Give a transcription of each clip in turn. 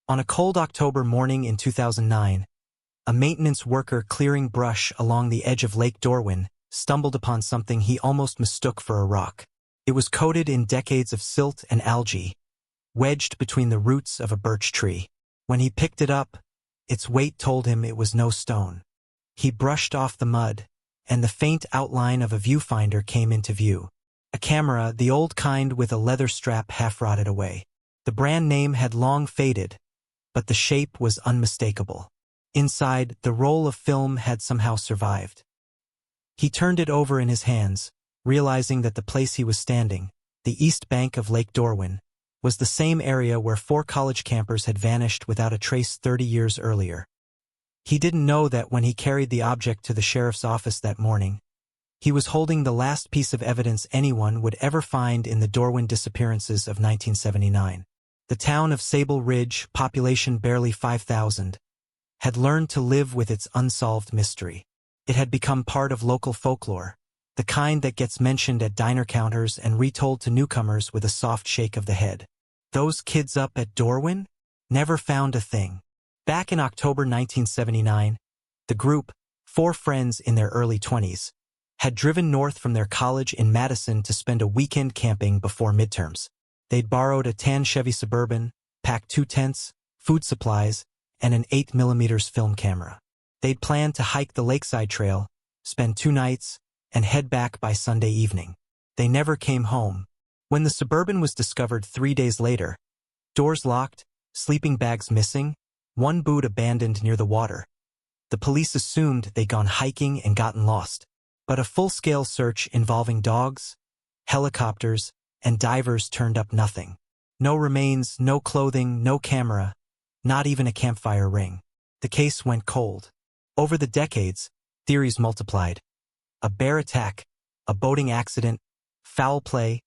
On a cold October morning in 2009, a maintenance worker clearing brush along the edge of Lake Dorwin stumbled upon something he almost mistook for a rock. It was coated in decades of silt and algae, wedged between the roots of a birch tree. When he picked it up, its weight told him it was no stone. He brushed off the mud, and the faint outline of a viewfinder came into view. A camera, the old kind with a leather strap half rotted away. The brand name had long faded, but the shape was unmistakable. Inside, the roll of film had somehow survived. He turned it over in his hands, realizing that the place he was standing, the east bank of Lake Dorwin, was the same area where 4 college campers had vanished without a trace 30 years earlier. He didn't know that when he carried the object to the sheriff's office that morning, he was holding the last piece of evidence anyone would ever find in the Dorwin Disappearances of 1979. The town of Sable Ridge, population barely 5,000, had learned to live with its unsolved mystery. It had become part of local folklore, the kind that gets mentioned at diner counters and retold to newcomers with a soft shake of the head. Those kids up at Dorwin never found a thing. Back in October 1979, the group, 4 friends in their early 20s, had driven north from their college in Madison to spend a weekend camping before midterms. They'd borrowed a tan Chevy Suburban, packed 2 tents, food supplies, and an 8mm film camera. They'd planned to hike the lakeside trail, spend 2 nights, and head back by Sunday evening. They never came home. When the Suburban was discovered 3 days later, doors locked, sleeping bags missing, 1 boot abandoned near the water, the police assumed they'd gone hiking and gotten lost. But a full-scale search involving dogs, helicopters, and divers turned up nothing. No remains, no clothing, no camera, not even a campfire ring. The case went cold. Over the decades, theories multiplied. A bear attack, a boating accident, foul play,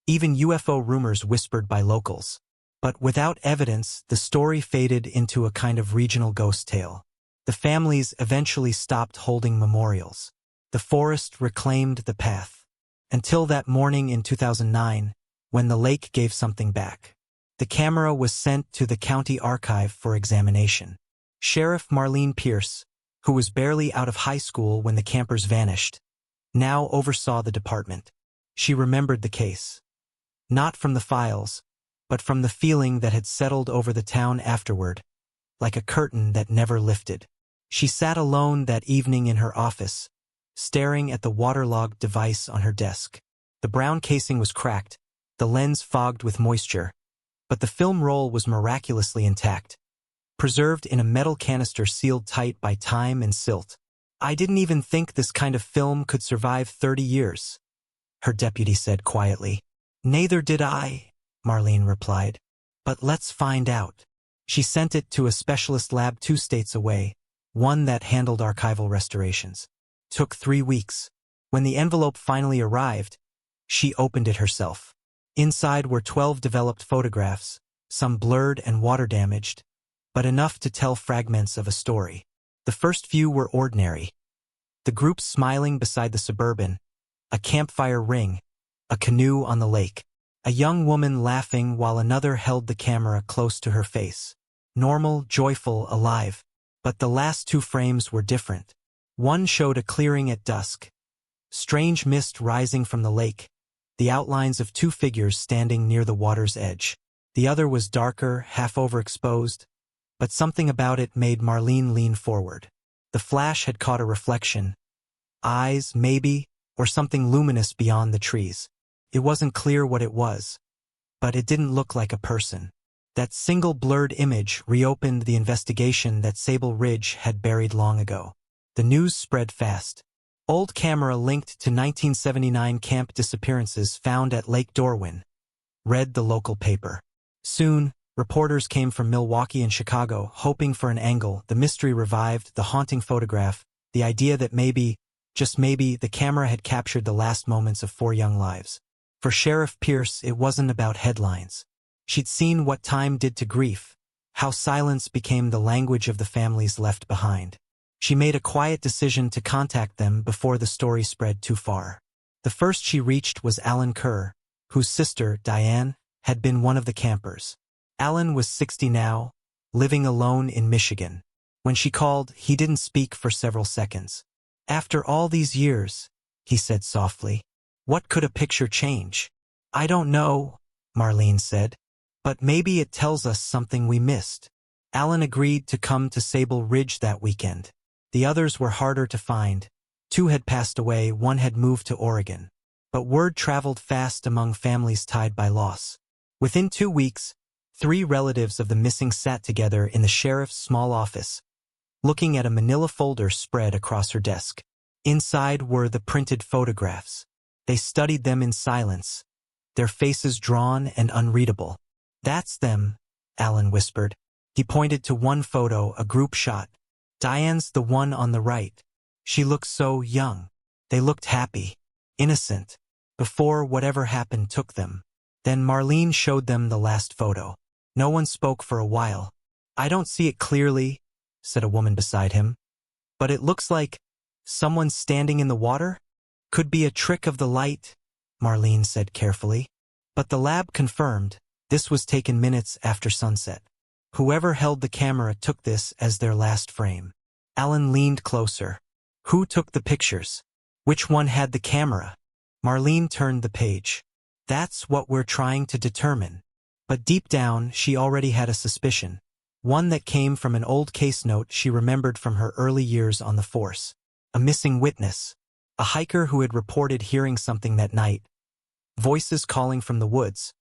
even UFO rumors whispered by locals. But without evidence, the story faded into a kind of regional ghost tale. The families eventually stopped holding memorials. The forest reclaimed the path. Until that morning in 2009, when the lake gave something back. The camera was sent to the county archive for examination. Sheriff Marlene Pierce, who was barely out of high school when the campers vanished, now oversaw the department. She remembered the case. Not from the files, but from the feeling that had settled over the town afterward, like a curtain that never lifted. She sat alone that evening in her office, staring at the waterlogged device on her desk. The brown casing was cracked, the lens fogged with moisture, but the film roll was miraculously intact, preserved in a metal canister sealed tight by time and silt. "I didn't even think this kind of film could survive 30 years, her deputy said quietly. "Neither did I," Marlene replied. "But let's find out." She sent it to a specialist lab 2 states away, one that handled archival restorations. Took 3 weeks. When the envelope finally arrived, she opened it herself. Inside were 12 developed photographs, some blurred and water-damaged, but enough to tell fragments of a story. The first few were ordinary. The group smiling beside the Suburban, a campfire ring, a canoe on the lake, a young woman laughing while another held the camera close to her face. Normal, joyful, alive. But the last 2 frames were different. One showed a clearing at dusk, strange mist rising from the lake, the outlines of 2 figures standing near the water's edge. The other was darker, half overexposed, but something about it made Marlene lean forward. The flash had caught a reflection. Eyes, maybe, or something luminous beyond the trees. It wasn't clear what it was, but it didn't look like a person. That single blurred image reopened the investigation that Sable Ridge had buried long ago. The news spread fast. Old camera linked to 1979 camp disappearances found at Lake Dorwin, read the local paper. Soon, reporters came from Milwaukee and Chicago, hoping for an angle. The mystery revived, the haunting photograph, the idea that maybe, just maybe, the camera had captured the last moments of 4 young lives. For Sheriff Pierce, it wasn't about headlines. She'd seen what time did to grief, how silence became the language of the families left behind. She made a quiet decision to contact them before the story spread too far. The first she reached was Alan Kerr, whose sister, Diane, had been one of the campers. Alan was 60 now, living alone in Michigan. When she called, he didn't speak for several seconds. "After all these years," he said softly, "what could a picture change?" "I don't know," Marlene said, "but maybe it tells us something we missed." Alan agreed to come to Sable Ridge that weekend. The others were harder to find. 2 had passed away, 1 had moved to Oregon. But word traveled fast among families tied by loss. Within 2 weeks, 3 relatives of the missing sat together in the sheriff's small office, looking at a manila folder spread across her desk. Inside were the printed photographs. They studied them in silence, their faces drawn and unreadable. "That's them," Alan whispered. He pointed to one photo, a group shot. "Diane's the one on the right. She looks so young." They looked happy, innocent, before whatever happened took them. Then Marlene showed them the last photo. No one spoke for a while. "I don't see it clearly," said a woman beside him. "But it looks like someone standing in the water? Could be a trick of the light," Marlene said carefully. But the lab confirmed this was taken minutes after sunset. Whoever held the camera took this as their last frame. Alan leaned closer. "Who took the pictures? Which one had the camera?" Marlene turned the page. "That's what we're trying to determine." But deep down, she already had a suspicion. One that came from an old case note she remembered from her early years on the force. A missing witness. A hiker who had reported hearing something that night. Voices calling from the woods,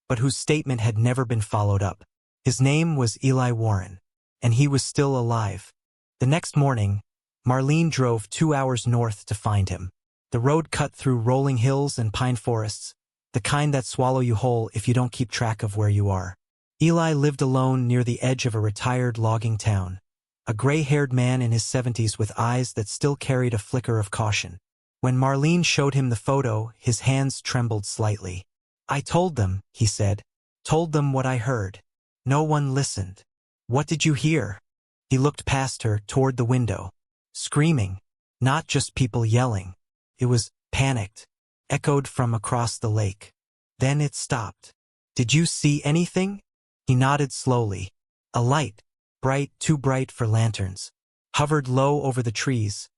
but whose statement had never been followed up. His name was Eli Warren, and he was still alive. The next morning, Marlene drove 2 hours north to find him. The road cut through rolling hills and pine forests, the kind that swallow you whole if you don't keep track of where you are. Eli lived alone near the edge of a retired logging town, a gray-haired man in his 70s with eyes that still carried a flicker of caution. When Marlene showed him the photo, his hands trembled slightly. "I told them," he said. "Told them what I heard. No one listened." "What did you hear?" He looked past her, toward the window. Screaming. Not just people yelling. It was panicked, echoed from across the lake. Then it stopped. "Did you see anything?" He nodded slowly. A light, bright, too bright for lanterns, hovered low over the trees,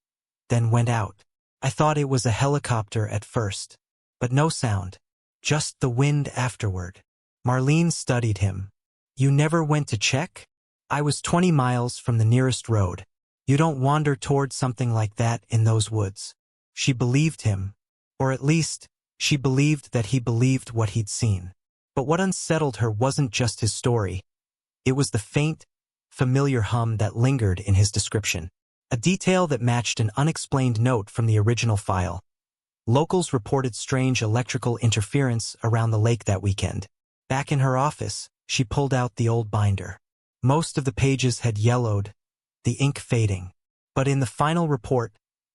then went out. "I thought it was a helicopter at first. But no sound. Just the wind afterward." Marlene studied him. "You never went to check?" "I was 20 miles from the nearest road. You don't wander toward something like that in those woods." She believed him, or at least, she believed that he believed what he'd seen. But what unsettled her wasn't just his story. It was the faint, familiar hum that lingered in his description. A detail that matched an unexplained note from the original file. Locals reported strange electrical interference around the lake that weekend. Back in her office, she pulled out the old binder. Most of the pages had yellowed, the ink fading. But in the final report,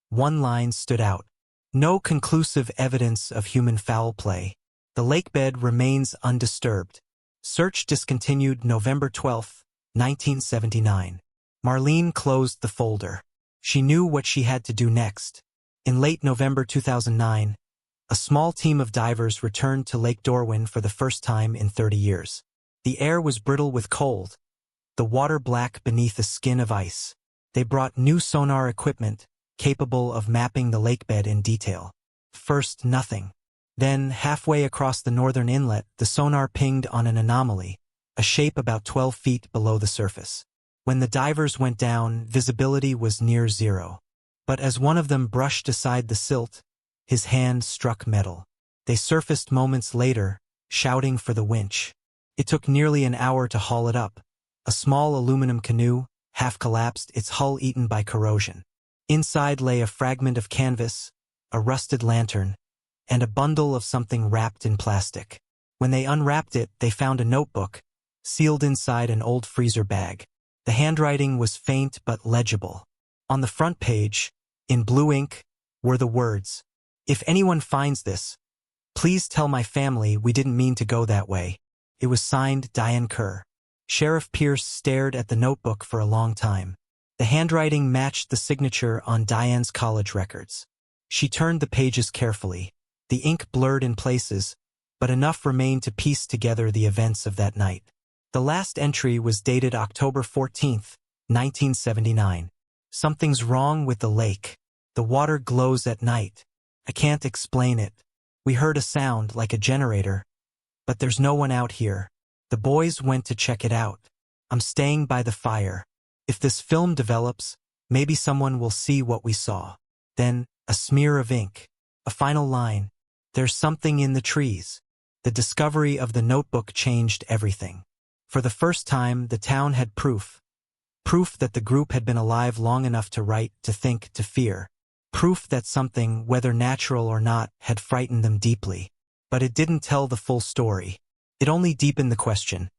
one line stood out. "No conclusive evidence of human foul play. The lakebed remains undisturbed. Search discontinued November 12, 1979. Marlene closed the folder. She knew what she had to do next. In late November 2009, a small team of divers returned to Lake Dorwin for the first time in 30 years. The air was brittle with cold, the water black beneath a skin of ice. They brought new sonar equipment, capable of mapping the lakebed in detail. First, nothing. Then, halfway across the northern inlet, the sonar pinged on an anomaly, a shape about 12 feet below the surface. When the divers went down, visibility was near zero. But as one of them brushed aside the silt, his hand struck metal. They surfaced moments later, shouting for the winch. It took nearly an hour to haul it up. A small aluminum canoe, half collapsed, its hull eaten by corrosion. Inside lay a fragment of canvas, a rusted lantern, and a bundle of something wrapped in plastic. When they unwrapped it, they found a notebook, sealed inside an old freezer bag. The handwriting was faint but legible. On the front page, in blue ink, were the words, "If anyone finds this, please tell my family we didn't mean to go that way." It was signed Diane Kerr. Sheriff Pierce stared at the notebook for a long time. The handwriting matched the signature on Diane's college records. She turned the pages carefully. The ink blurred in places, but enough remained to piece together the events of that night. The last entry was dated October 14th, 1979. Something's wrong with the lake. The water glows at night. I can't explain it. We heard a sound like a generator, but there's no one out here. The boys went to check it out. I'm staying by the fire. If this film develops, maybe someone will see what we saw. Then, a smear of ink. A final line. There's something in the trees. The discovery of the notebook changed everything. For the first time, the town had proof. Proof that the group had been alive long enough to write, to think, to fear. Proof that something, whether natural or not, had frightened them deeply. But it didn't tell the full story. It only deepened the question.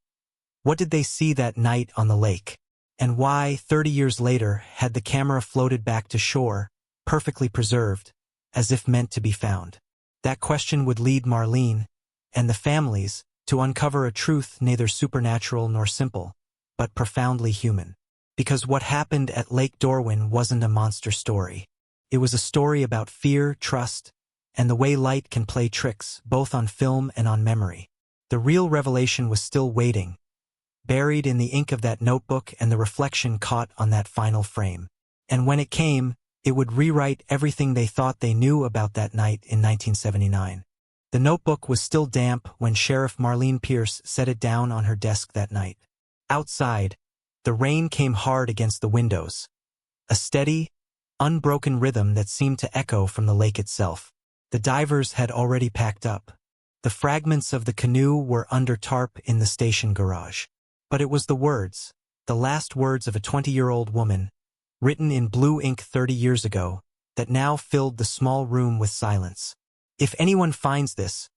What did they see that night on the lake? And why, 30 years later, had the camera floated back to shore, perfectly preserved, as if meant to be found? That question would lead Marlene, and the families, to uncover a truth neither supernatural nor simple, but profoundly human. Because what happened at Lake Dorwin wasn't a monster story. It was a story about fear, trust, and the way light can play tricks, both on film and on memory. The real revelation was still waiting, buried in the ink of that notebook and the reflection caught on that final frame. And when it came, it would rewrite everything they thought they knew about that night in 1979. The notebook was still damp when Sheriff Marlene Pierce set it down on her desk that night. Outside, the rain came hard against the windows. A steady, unbroken rhythm that seemed to echo from the lake itself. The divers had already packed up. The fragments of the canoe were under tarp in the station garage. But it was the words, the last words of a 20-year-old woman, written in blue ink 30 years ago, that now filled the small room with silence. If anyone finds this,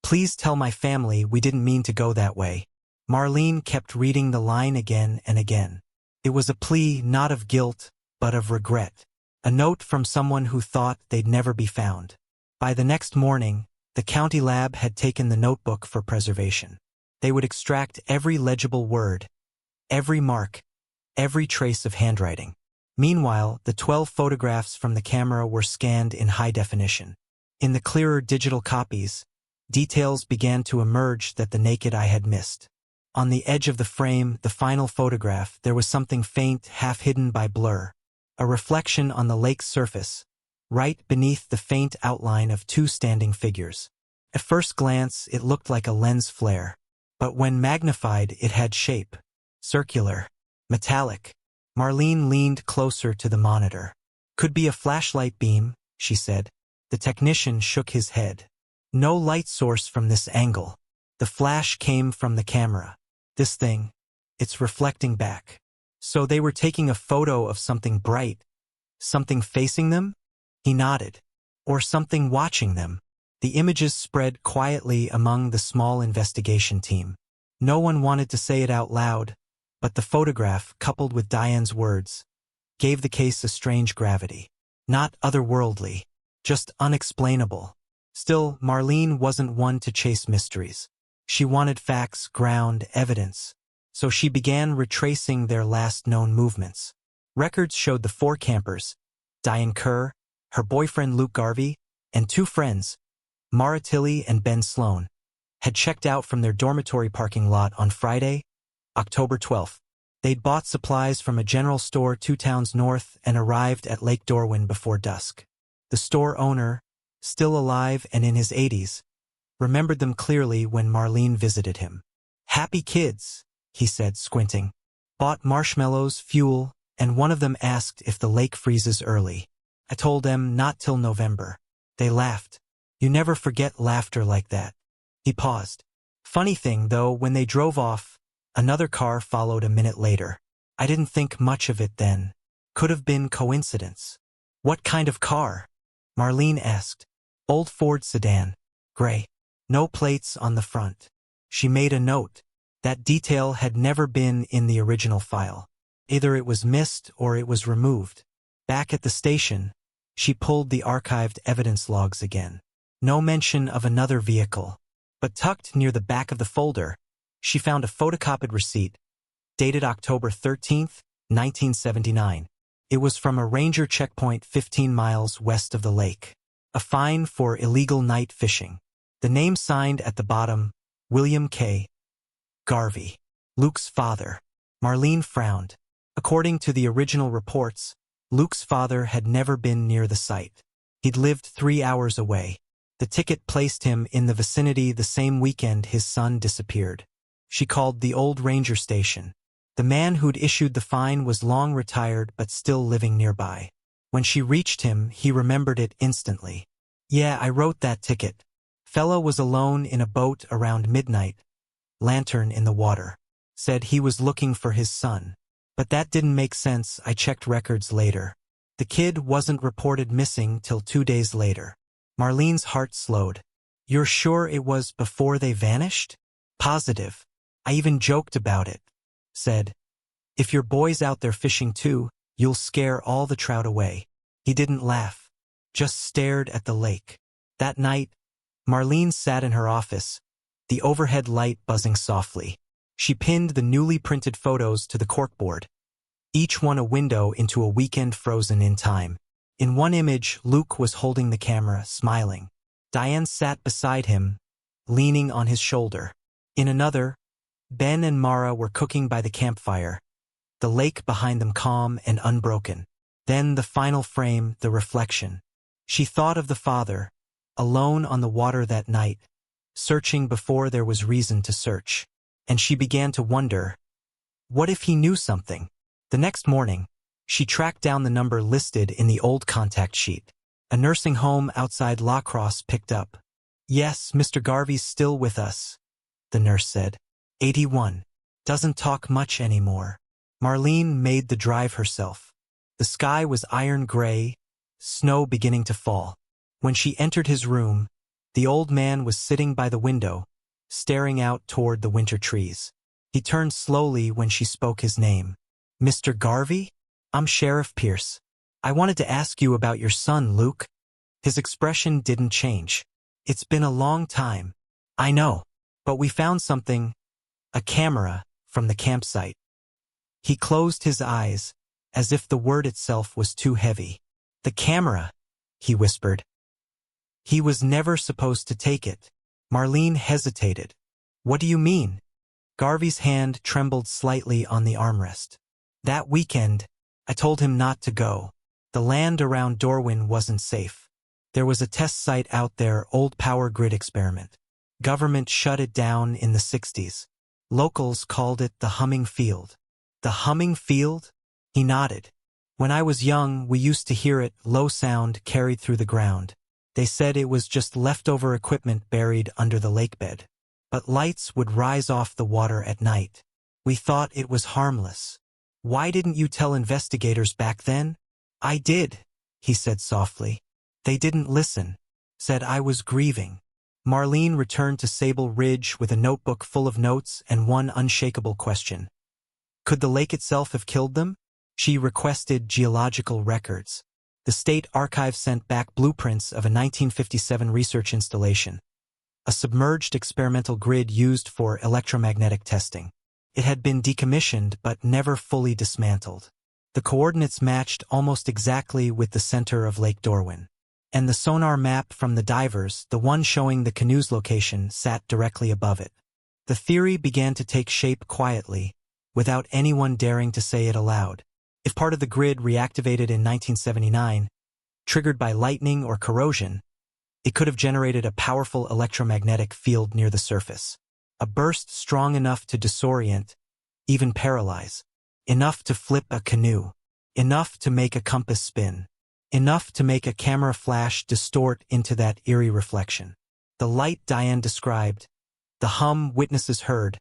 please tell my family we didn't mean to go that way. Marlene kept reading the line again and again. It was a plea not of guilt, but of regret. A note from someone who thought they'd never be found. By the next morning, the county lab had taken the notebook for preservation. They would extract every legible word, every mark, every trace of handwriting. Meanwhile, the 12 photographs from the camera were scanned in high definition. In the clearer digital copies, details began to emerge that the naked eye had missed. On the edge of the frame, the final photograph, there was something faint, half hidden by blur. A reflection on the lake's surface, right beneath the faint outline of two standing figures. At first glance, it looked like a lens flare. But when magnified, it had shape. Circular. Metallic. Marlene leaned closer to the monitor. Could be a flashlight beam, she said. The technician shook his head. No light source from this angle. The flash came from the camera. This thing, it's reflecting back. So they were taking a photo of something bright. Something facing them? He nodded. Or something watching them. The images spread quietly among the small investigation team. No one wanted to say it out loud, but the photograph, coupled with Diane's words, gave the case a strange gravity. Not otherworldly, just unexplainable. Still, Marlene wasn't one to chase mysteries. She wanted facts, ground, evidence. So she began retracing their last known movements. Records showed the 4 campers, Diane Kerr, her boyfriend Luke Garvey, and 2 friends, Mara Tilley and Ben Sloan, had checked out from their dormitory parking lot on Friday, October 12th. They'd bought supplies from a general store 2 towns north and arrived at Lake Dorwin before dusk. The store owner, still alive and in his 80s, remembered them clearly when Marlene visited him. "Happy kids," he said, squinting. "Bought marshmallows, fuel, and one of them asked if the lake freezes early. I told them not till November. They laughed. You never forget laughter like that." He paused. "Funny thing, though, when they drove off, another car followed a minute later. I didn't think much of it then. Could have been coincidence." "What kind of car?" Marlene asked. "Old Ford sedan. Gray. No plates on the front." She made a note. That detail had never been in the original file. Either it was missed or it was removed. Back at the station, she pulled the archived evidence logs again. No mention of another vehicle. But tucked near the back of the folder, she found a photocopied receipt, dated October 13th, 1979. It was from a ranger checkpoint 15 miles west of the lake. A fine for illegal night fishing. The name signed at the bottom, William K. Garvey. Luke's father. Marlene frowned. According to the original reports, Luke's father had never been near the site. He'd lived 3 hours away. The ticket placed him in the vicinity the same weekend his son disappeared. She called the old ranger station. The man who'd issued the fine was long retired but still living nearby. When she reached him, he remembered it instantly. "Yeah, I wrote that ticket. Fellow was alone in a boat around midnight, lantern in the water. Said he was looking for his son. But that didn't make sense. I checked records later. The kid wasn't reported missing till 2 days later." Marlene's heart slowed. "You're sure it was before they vanished?" "Positive. I even joked about it. Said, if your boy's out there fishing too, you'll scare all the trout away." He didn't laugh, just stared at the lake. That night, Marlene sat in her office, the overhead light buzzing softly. She pinned the newly printed photos to the corkboard, each one a window into a weekend frozen in time. In one image, Luke was holding the camera, smiling. Diane sat beside him, leaning on his shoulder. In another, Ben and Mara were cooking by the campfire, the lake behind them calm and unbroken. Then the final frame, the reflection. She thought of the father, alone on the water that night, searching before there was reason to search. And she began to wonder, what if he knew something? The next morning, she tracked down the number listed in the old contact sheet. A nursing home outside La Crosse picked up. "Yes, Mr. Garvey's still with us," the nurse said. 81. Doesn't talk much anymore. Marlene made the drive herself. The sky was iron gray, snow beginning to fall. When she entered his room, the old man was sitting by the window, staring out toward the winter trees. He turned slowly when she spoke his name. "Mr. Garvey? I'm Sheriff Pierce. I wanted to ask you about your son, Luke." His expression didn't change. "It's been a long time." "I know. But we found something, a camera, from the campsite." He closed his eyes, as if the word itself was too heavy. "The camera," he whispered. "He was never supposed to take it." Marlene hesitated. "What do you mean?" Garvey's hand trembled slightly on the armrest. "That weekend, I told him not to go. The land around Dorwin wasn't safe. There was a test site out there, old power grid experiment. Government shut it down in the 60s. Locals called it the humming field." "The humming field?" He nodded. "When I was young, we used to hear it, low sound carried through the ground. They said it was just leftover equipment buried under the lake bed. But lights would rise off the water at night. We thought it was harmless." "Why didn't you tell investigators back then?" "I did," he said softly. "They didn't listen. Said I was grieving." Marlene returned to Sable Ridge with a notebook full of notes and one unshakable question. Could the lake itself have killed them? She requested geological records. The state archive sent back blueprints of a 1957 research installation, a submerged experimental grid used for electromagnetic testing. It had been decommissioned but never fully dismantled. The coordinates matched almost exactly with the center of Lake Dorwin. And the sonar map from the divers, the one showing the canoe's location, sat directly above it. The theory began to take shape quietly, without anyone daring to say it aloud. If part of the grid reactivated in 1979, triggered by lightning or corrosion, it could have generated a powerful electromagnetic field near the surface. A burst strong enough to disorient, even paralyze. Enough to flip a canoe. Enough to make a compass spin. Enough to make a camera flash distort into that eerie reflection. The light Diane described, the hum witnesses heard,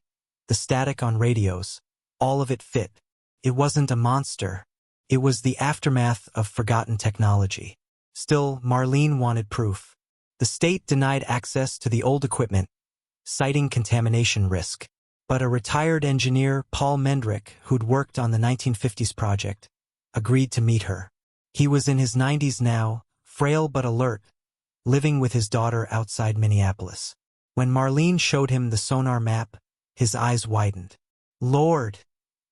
the static on radios, all of it fit. It wasn't a monster. It was the aftermath of forgotten technology. Still, Marlene wanted proof. The state denied access to the old equipment, citing contamination risk. But a retired engineer, Paul Mendrick, who'd worked on the 1950s project, agreed to meet her. He was in his 90s now, frail but alert, living with his daughter outside Minneapolis. When Marlene showed him the sonar map, his eyes widened. "Lord,"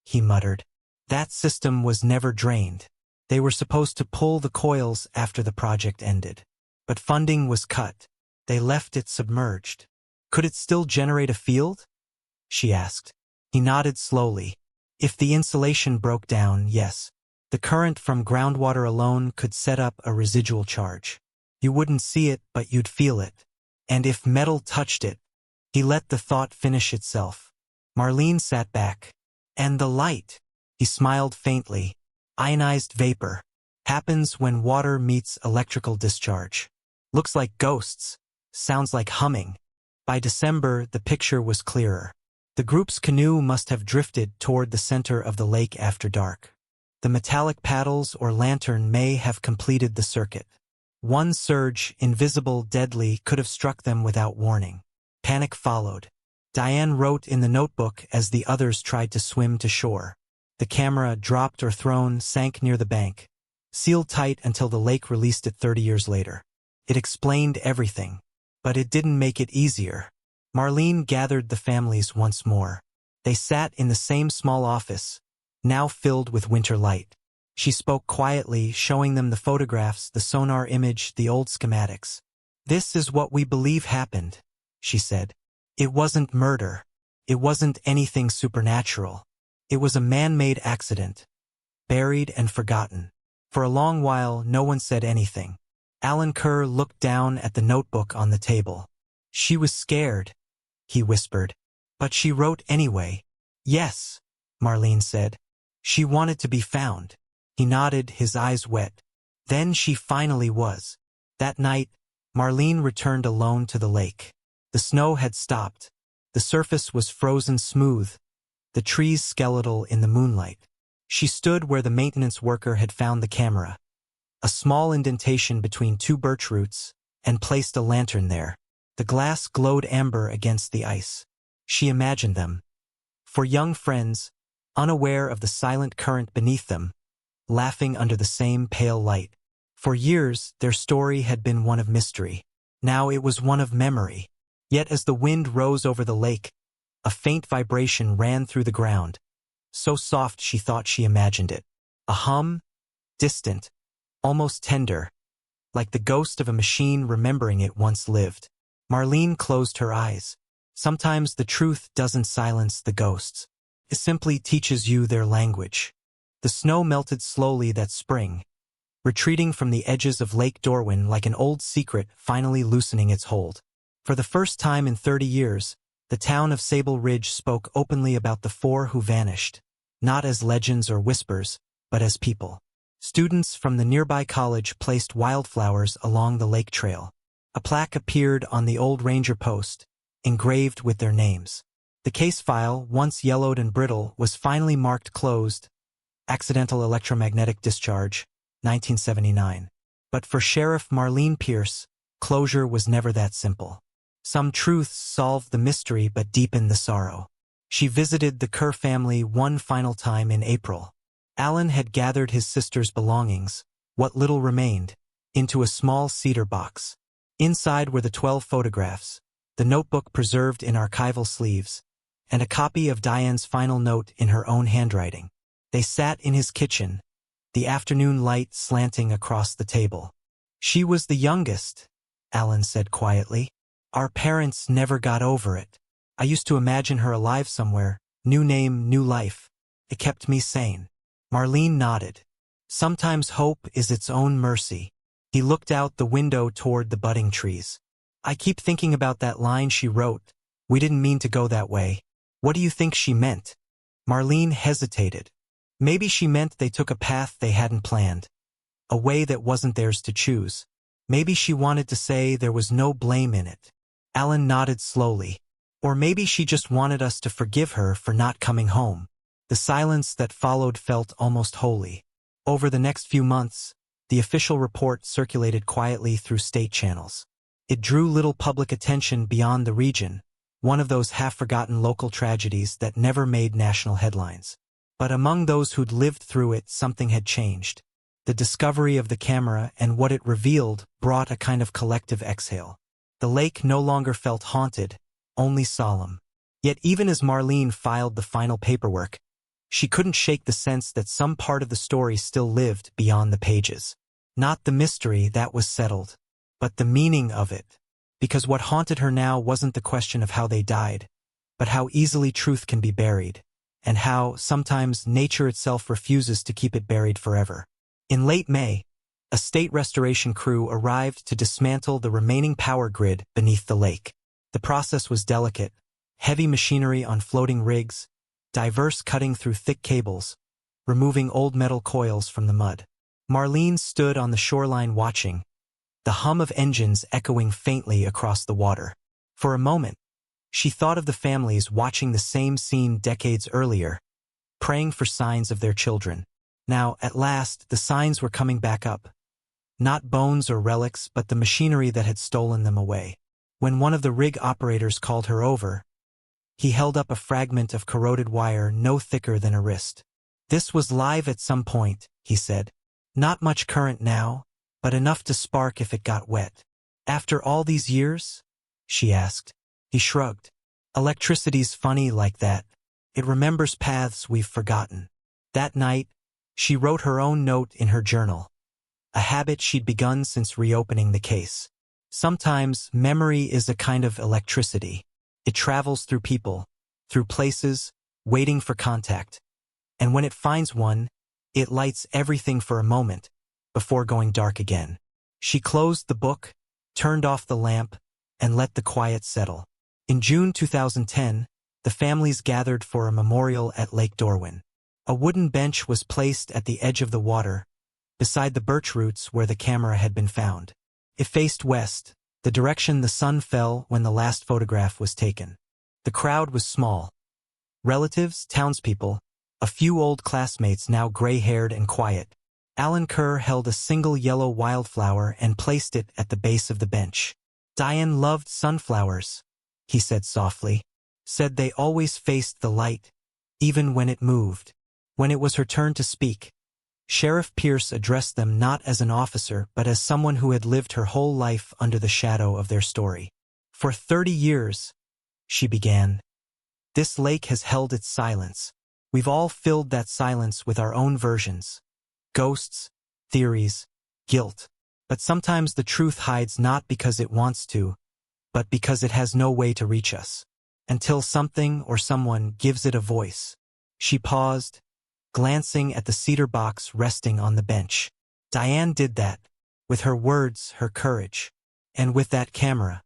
he muttered. That system was never drained. They were supposed to pull the coils after the project ended. But funding was cut. They left it submerged. Could it still generate a field? She asked. He nodded slowly. If the insulation broke down, yes. The current from groundwater alone could set up a residual charge. You wouldn't see it, but you'd feel it. And if metal touched it, he let the thought finish itself. Marlene sat back. And the light. He smiled faintly. Ionized vapor. Happens when water meets electrical discharge. Looks like ghosts. Sounds like humming. By December, the picture was clearer. The group's canoe must have drifted toward the center of the lake after dark. The metallic paddles or lantern may have completed the circuit. One surge, invisible, deadly, could have struck them without warning. Panic followed. Diane wrote in the notebook as the others tried to swim to shore. The camera, dropped or thrown, sank near the bank. Sealed tight until the lake released it 30 years later. It explained everything. But it didn't make it easier. Marlene gathered the families once more. They sat in the same small office, now filled with winter light. She spoke quietly, showing them the photographs, the sonar image, the old schematics. "This is what we believe happened," she said. "It wasn't murder. It wasn't anything supernatural. It was a man-made accident. Buried and forgotten." For a long while, no one said anything. Alan Kerr looked down at the notebook on the table. "She was scared," he whispered. "But she wrote anyway." "Yes," Marlene said. "She wanted to be found." He nodded, his eyes wet. Then she finally was. That night, Marlene returned alone to the lake. The snow had stopped. The surface was frozen smooth, the trees skeletal in the moonlight. She stood where the maintenance worker had found the camera, a small indentation between two birch roots, and placed a lantern there. The glass glowed amber against the ice. She imagined them. For young friends, unaware of the silent current beneath them, laughing under the same pale light. For years, their story had been one of mystery. Now it was one of memory. Yet as the wind rose over the lake, a faint vibration ran through the ground, so soft she thought she imagined it. A hum, distant, almost tender, like the ghost of a machine remembering it once lived. Marlene closed her eyes. Sometimes the truth doesn't silence the ghosts. It simply teaches you their language. The snow melted slowly that spring, retreating from the edges of Lake Dorwin like an old secret finally loosening its hold. For the first time in 30 years, the town of Sable Ridge spoke openly about the four who vanished, not as legends or whispers, but as people. Students from the nearby college placed wildflowers along the lake trail. A plaque appeared on the old ranger post, engraved with their names. The case file, once yellowed and brittle, was finally marked closed. Accidental electromagnetic discharge, 1979. But for Sheriff Marlene Pierce, closure was never that simple. Some truths solved the mystery but deepened the sorrow. She visited the Kerr family one final time in April. Alan had gathered his sister's belongings, what little remained, into a small cedar box. Inside were the 12 photographs, the notebook preserved in archival sleeves, and a copy of Diane's final note in her own handwriting. They sat in his kitchen, the afternoon light slanting across the table. "She was the youngest," Alan said quietly. "Our parents never got over it. I used to imagine her alive somewhere, new name, new life. It kept me sane." Marlene nodded. "Sometimes hope is its own mercy." He looked out the window toward the budding trees. "I keep thinking about that line she wrote. We didn't mean to go that way. What do you think she meant?" Marlene hesitated. Maybe she meant they took a path they hadn't planned, a way that wasn't theirs to choose. Maybe she wanted to say there was no blame in it. Alan nodded slowly. Or maybe she just wanted us to forgive her for not coming home. The silence that followed felt almost holy. Over the next few months, the official report circulated quietly through state channels. It drew little public attention beyond the region, one of those half-forgotten local tragedies that never made national headlines. But among those who'd lived through it, something had changed. The discovery of the camera and what it revealed brought a kind of collective exhale. The lake no longer felt haunted, only solemn. Yet even as Marlene filed the final paperwork, she couldn't shake the sense that some part of the story still lived beyond the pages. Not the mystery, that was settled, but the meaning of it. Because what haunted her now wasn't the question of how they died, but how easily truth can be buried, and how, sometimes, nature itself refuses to keep it buried forever. In late May, a state restoration crew arrived to dismantle the remaining power grid beneath the lake. The process was delicate, heavy machinery on floating rigs, diverse cutting through thick cables, removing old metal coils from the mud. Marlene stood on the shoreline watching, the hum of engines echoing faintly across the water. For a moment, she thought of the families watching the same scene decades earlier, praying for signs of their children. Now, at last, the signs were coming back up. Not bones or relics, but the machinery that had stolen them away. When one of the rig operators called her over, he held up a fragment of corroded wire no thicker than a wrist. "This was live at some point," he said. "Not much current now, but enough to spark if it got wet." "After all these years?" she asked. He shrugged. "Electricity's funny like that. It remembers paths we've forgotten." That night, she wrote her own note in her journal, a habit she'd begun since reopening the case. Sometimes, memory is a kind of electricity. It travels through people, through places, waiting for contact. And when it finds one, it lights everything for a moment, before going dark again. She closed the book, turned off the lamp, and let the quiet settle. In June 2010, the families gathered for a memorial at Lake Dorwin. A wooden bench was placed at the edge of the water, beside the birch roots where the camera had been found. It faced west, the direction the sun fell when the last photograph was taken. The crowd was small. Relatives, townspeople, a few old classmates now gray-haired and quiet. Alan Kerr held a single yellow wildflower and placed it at the base of the bench. "Diane loved sunflowers," he said softly. "Said they always faced the light, even when it moved." When it was her turn to speak, Sheriff Pierce addressed them not as an officer but as someone who had lived her whole life under the shadow of their story. "For 30 years, she began, "this lake has held its silence. We've all filled that silence with our own versions. Ghosts, theories, guilt. But sometimes the truth hides not because it wants to, but because it has no way to reach us. Until something or someone gives it a voice." She paused, glancing at the cedar box resting on the bench. Diane did that, with her words, her courage, and with that camera.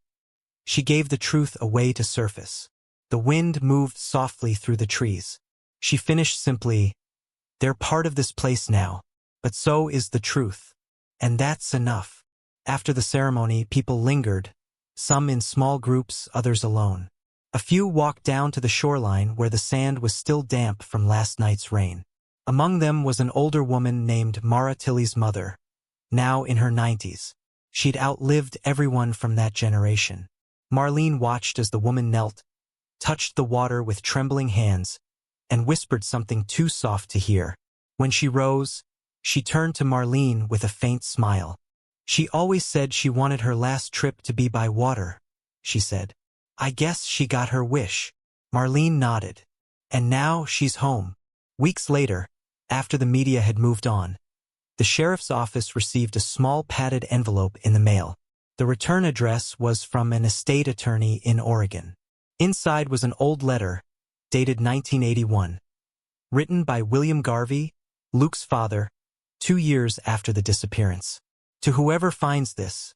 She gave the truth a way to surface. The wind moved softly through the trees. She finished simply, "They're part of this place now, but so is the truth. And that's enough." After the ceremony, people lingered, some in small groups, others alone. A few walked down to the shoreline where the sand was still damp from last night's rain. Among them was an older woman named Mara Tilly's mother, now in her 90s. She'd outlived everyone from that generation. Marlene watched as the woman knelt, touched the water with trembling hands, and whispered something too soft to hear. When she rose, she turned to Marlene with a faint smile. "She always said she wanted her last trip to be by water," she said. "I guess she got her wish." Marlene nodded. "And now she's home." Weeks later, after the media had moved on, the sheriff's office received a small padded envelope in the mail. The return address was from an estate attorney in Oregon. Inside was an old letter, dated 1981, written by William Garvey, Luke's father, 2 years after the disappearance. "To whoever finds this,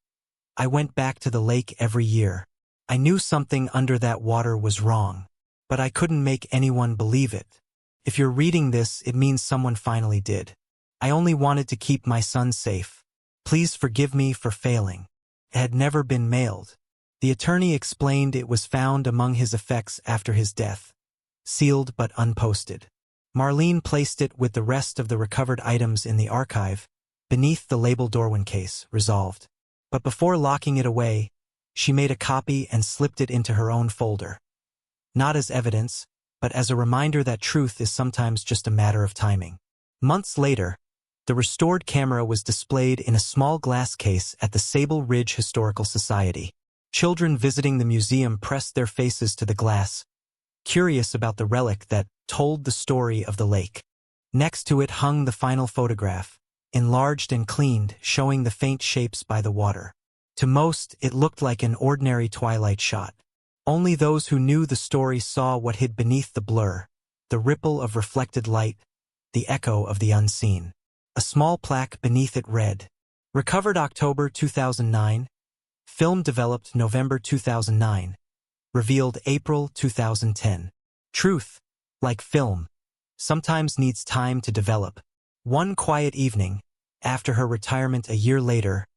I went back to the lake every year. I knew something under that water was wrong, but I couldn't make anyone believe it. If you're reading this, it means someone finally did. I only wanted to keep my son safe. Please forgive me for failing." It had never been mailed. The attorney explained it was found among his effects after his death, sealed but unposted. Marlene placed it with the rest of the recovered items in the archive, beneath the label Dorwin case, resolved. But before locking it away, she made a copy and slipped it into her own folder. Not as evidence, but as a reminder that truth is sometimes just a matter of timing. Months later, the restored camera was displayed in a small glass case at the Sable Ridge Historical Society. Children visiting the museum pressed their faces to the glass, curious about the relic that told the story of the lake. Next to it hung the final photograph, enlarged and cleaned, showing the faint shapes by the water. To most, it looked like an ordinary twilight shot. Only those who knew the story saw what hid beneath the blur, the ripple of reflected light, the echo of the unseen. A small plaque beneath it read, "Recovered October 2009, film developed November 2009, revealed April 2010. Truth, like film, sometimes needs time to develop." One quiet evening, after her retirement a year later,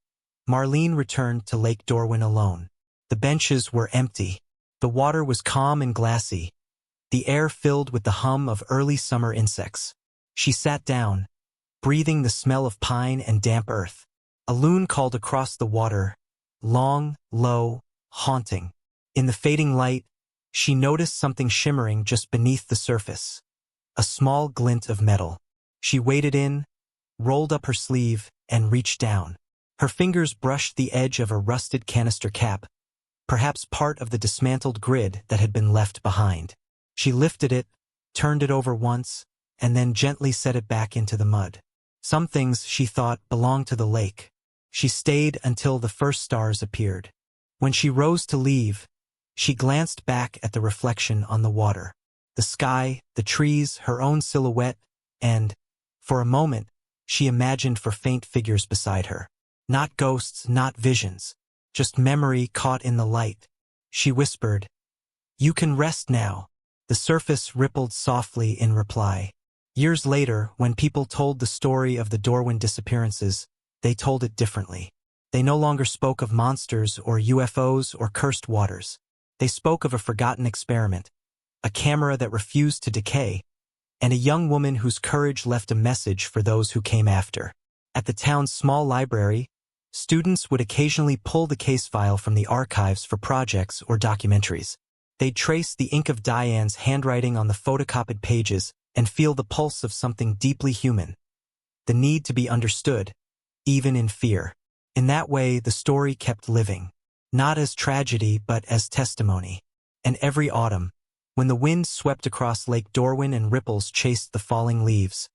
Marlene returned to Lake Dorwin alone. The benches were empty. The water was calm and glassy, the air filled with the hum of early summer insects. She sat down, breathing the smell of pine and damp earth. A loon called across the water, long, low, haunting. In the fading light, she noticed something shimmering just beneath the surface. A small glint of metal. She waded in, rolled up her sleeve, and reached down. Her fingers brushed the edge of a rusted canister cap, perhaps part of the dismantled grid that had been left behind. She lifted it, turned it over once, and then gently set it back into the mud. Some things, she thought, belonged to the lake. She stayed until the first stars appeared. When she rose to leave, she glanced back at the reflection on the water. The sky, the trees, her own silhouette, and, for a moment, she imagined for faint figures beside her. Not ghosts, not visions, just memory caught in the light. She whispered, "You can rest now." The surface rippled softly in reply. Years later, when people told the story of the Dorwin disappearances, they told it differently. They no longer spoke of monsters or UFOs or cursed waters. They spoke of a forgotten experiment, a camera that refused to decay, and a young woman whose courage left a message for those who came after. At the town's small library, students would occasionally pull the case file from the archives for projects or documentaries. They'd trace the ink of Diane's handwriting on the photocopied pages and feel the pulse of something deeply human, the need to be understood, even in fear. In that way, the story kept living, not as tragedy but as testimony. And every autumn, when the wind swept across Lake Dorwin and ripples chased the falling leaves,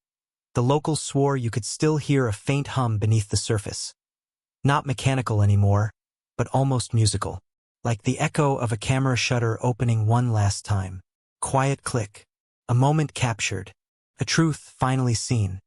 the locals swore you could still hear a faint hum beneath the surface. Not mechanical anymore, but almost musical, like the echo of a camera shutter opening one last time. Quiet click. A moment captured. A truth finally seen.